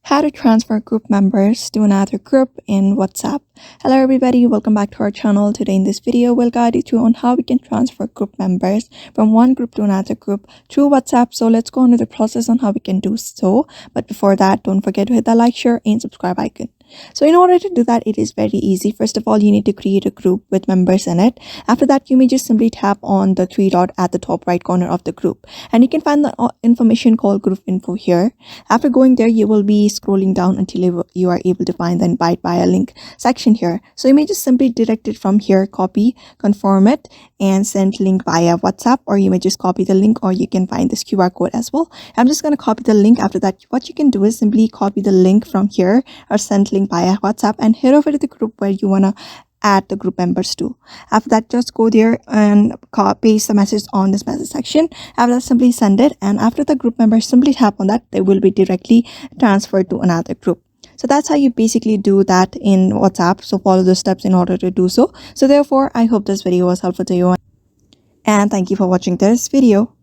How to transfer group members to another group in WhatsApp. Hello everybody, welcome back to our channel. Today in this video, we'll guide you through on how we can transfer group members from one group to another group through WhatsApp. So let's go into the process on how we can do so. But before that, don't forget to hit the like, share and subscribe icon. So in order to do that, it is very easy. First of all, you need to create a group with members in it. After that, you may just simply tap on the three dot at the top right corner of the group. And you can find the information called group info here. After going there, you will be scrolling down until you are able to find the invite via link section here. So you may just simply direct it from here, copy, confirm it, and send link via WhatsApp, or you may just copy the link, or you can find this QR code as well. I'm just going to copy the link. After that, what you can do is simply copy the link from here or send link via WhatsApp and head over to the group where you want to add the group members to. After that, just go there and paste the message on this message section. After that, simply send it, and after the group members simply tap on that, they will be directly transferred to another group. So that's how you basically do that in WhatsApp. So follow the steps in order to do so. So therefore, I hope this video was helpful to you, and thank you for watching this video.